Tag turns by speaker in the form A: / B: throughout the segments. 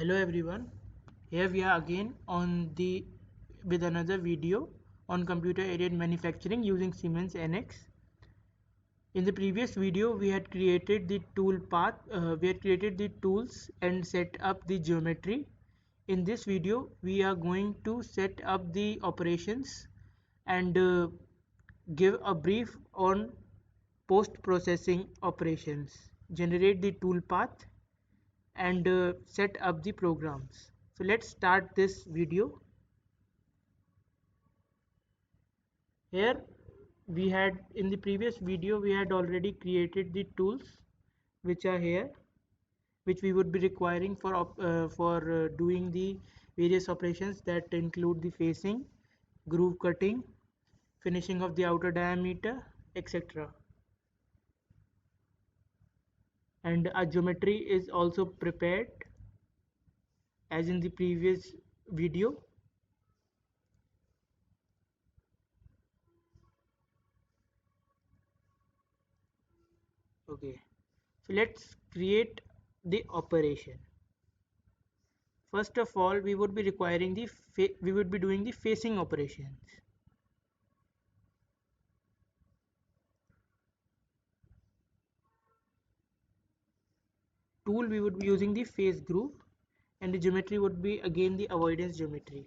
A: Hello everyone, here we are again with another video on computer aided manufacturing using Siemens NX. In the previous video we had created the tools and set up the geometry. In this video we are going to set up the operations and give a brief on post processing operations, generate the tool path and set up the programs. So let's start this video. Here we had, in the previous video we had already created the tools which are here, which we would be requiring for doing the various operations that include the facing, groove cutting, finishing of the outer diameter, etc. And a geometry is also prepared as in the previous video. Okay, so let's create the operation. First of all, we would be requiring we would be doing the facing operations. Tool, we would be using the face groove, and the geometry would be again the avoidance geometry.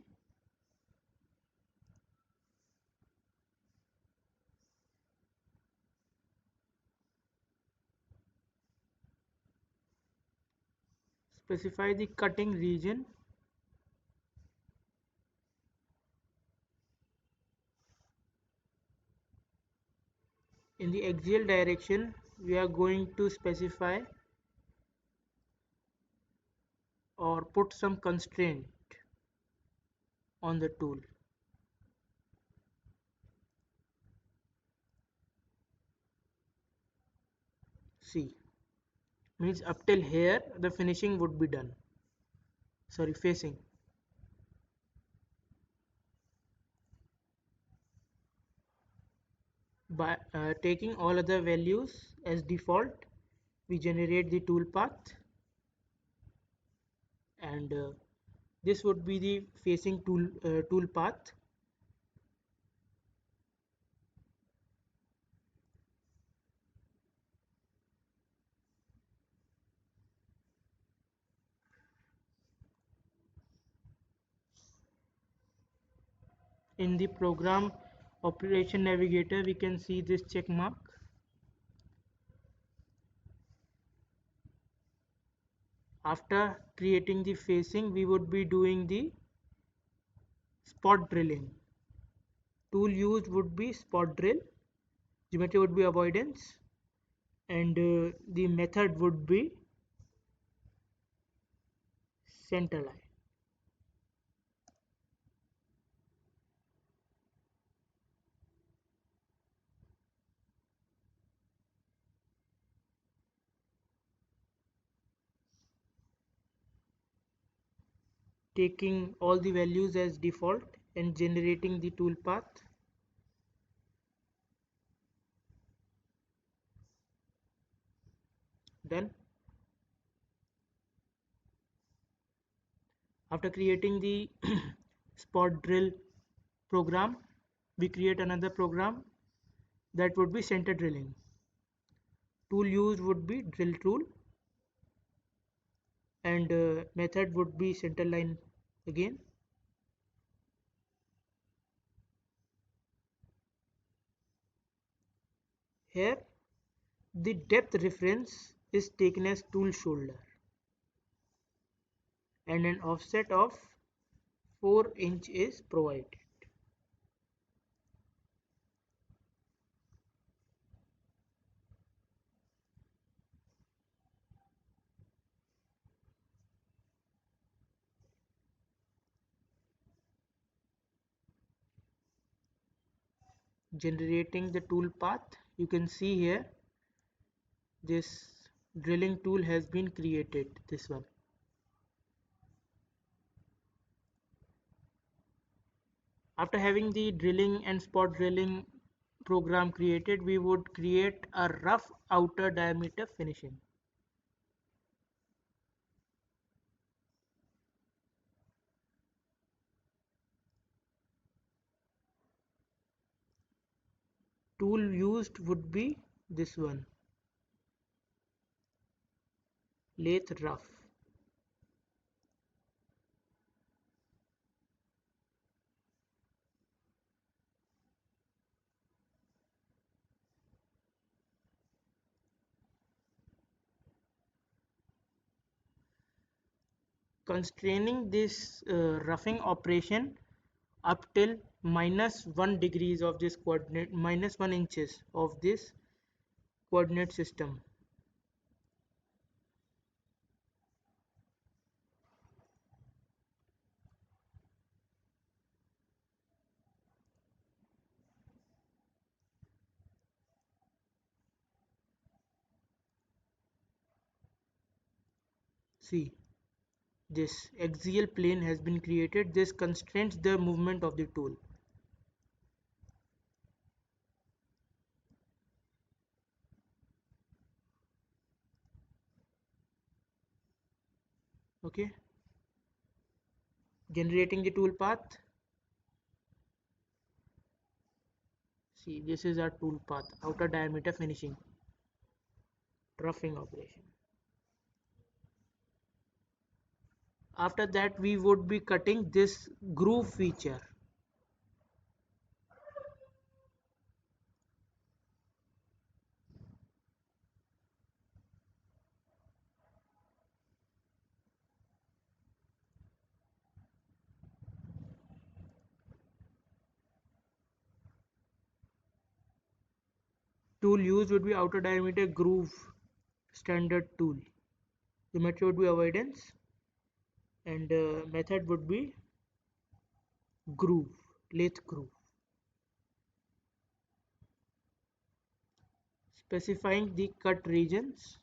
A: Specify the cutting region. In the axial direction, we are going to specify or put some constraint on the tool. C means up till here the finishing would be done. Sorry, facing. By taking all other values as default, we generate the tool path, and this would be the facing tool path. In the program operation navigator, we can see this check mark. After creating the facing, we would be doing the spot drilling. Tool used would be spot drill, geometry would be avoidance, and the method would be center line. Taking all the values as default and generating the tool path. Done. After creating the spot drill program, we create another program that would be center drilling. Tool used would be drill tool, and method would be center line again. Here the depth reference is taken as tool shoulder and an offset of 4 inch is provided. Generating the tool path, you can see here this drilling tool has been created, this one. After having the drilling and spot drilling program created, we would create a rough outer diameter finishing. tool used would be this one, lathe rough. Constraining this roughing operation up till -1 degrees of this coordinate, -1 inches of this coordinate system. See, this axial plane has been created. This constrains the movement of the tool. Okay, generating the tool path. See, this is our tool path, outer diameter finishing, roughing operation. After that, we would be cutting this groove feature. Tool used would be outer diameter groove standard tool. Geometry would be avoidance, and method would be groove, lathe groove. Specifying the cut regions,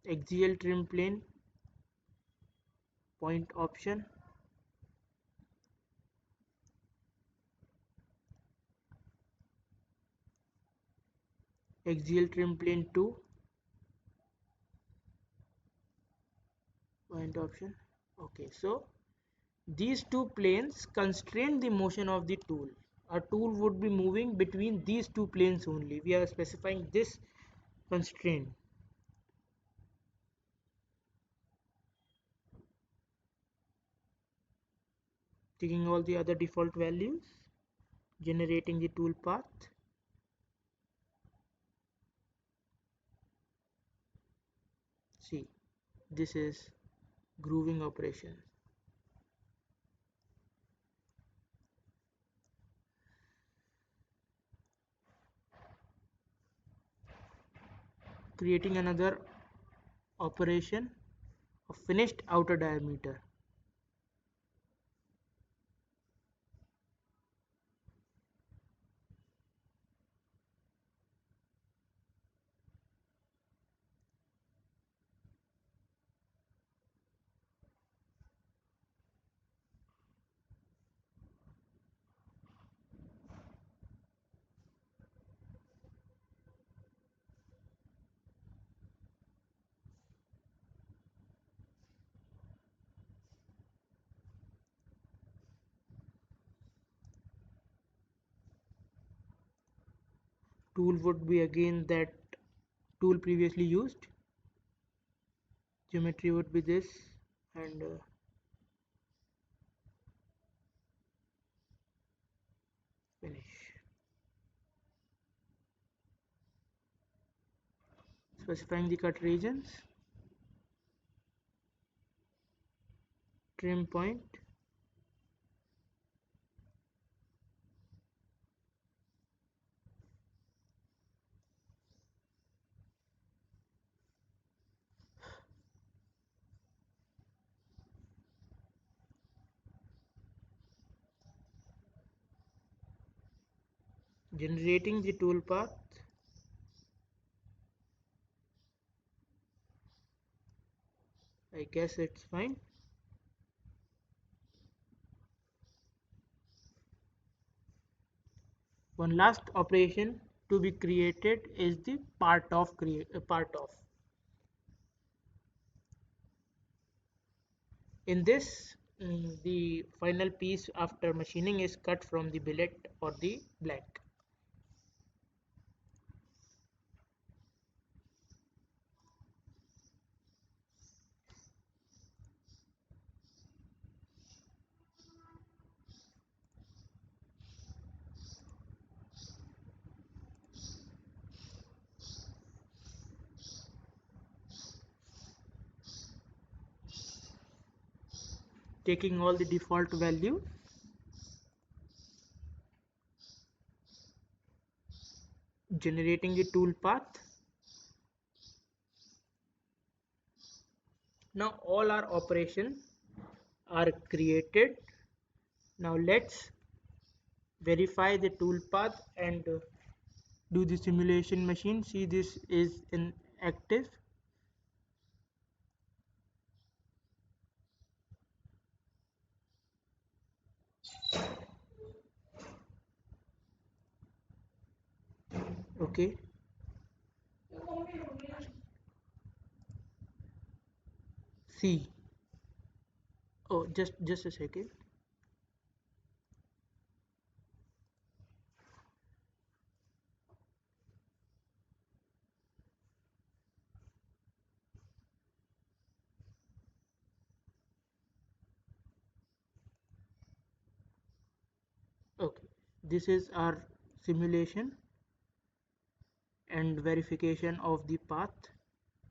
A: axial trim plane, point option, axial trim plane 2, point option. Okay, so these two planes constrain the motion of the tool. A tool would be moving between these two planes only. We are specifying this constraint. Taking all the other default values, generating the tool path. See, this is grooving operation. Creating another operation of finished outer diameter. Tool would be again that tool previously used. Geometry would be this, and finish. Specifying the cut regions, trim point, generating the tool path. I guess it's fine. One last operation to be created is the part of part of. In this, the final piece after machining is cut from the billet or the blank. Taking all the default value, generating a tool path. Now all our operations are created. Now let's verify the tool path and do the simulation machine. See, this is in active. Okay, see. Oh, just a second. Okay, this is our simulation and verification of the path.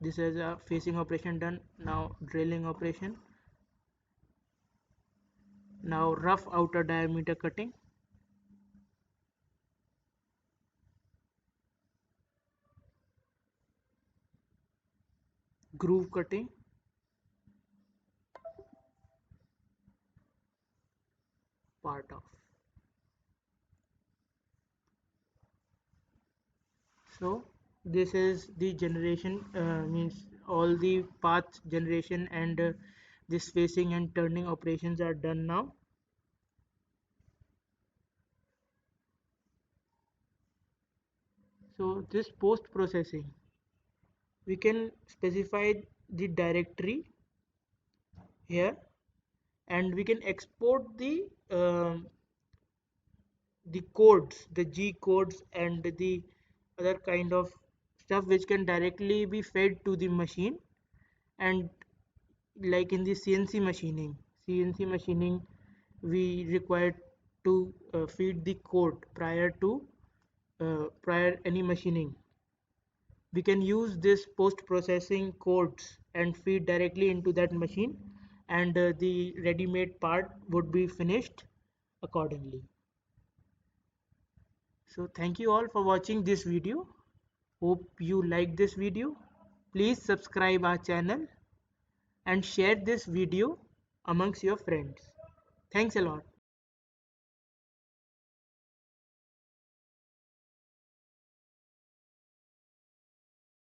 A: This is a facing operation done. Now drilling operation. Now rough outer diameter cutting. Groove cutting. Part of. So this is the generation, means all the path generation and this facing and turning operations are done now. So this post processing, we can specify the directory here, and we can export the codes, the G codes and the other kind of stuff which can directly be fed to the machine. And like in the CNC machining we require to feed the code prior any machining. We can use this post processing codes and feed directly into that machine, and the ready made part would be finished accordingly. So thank you all for watching this video. Hope you like this video. Please subscribe our channel and share this video amongst your friends. Thanks a lot.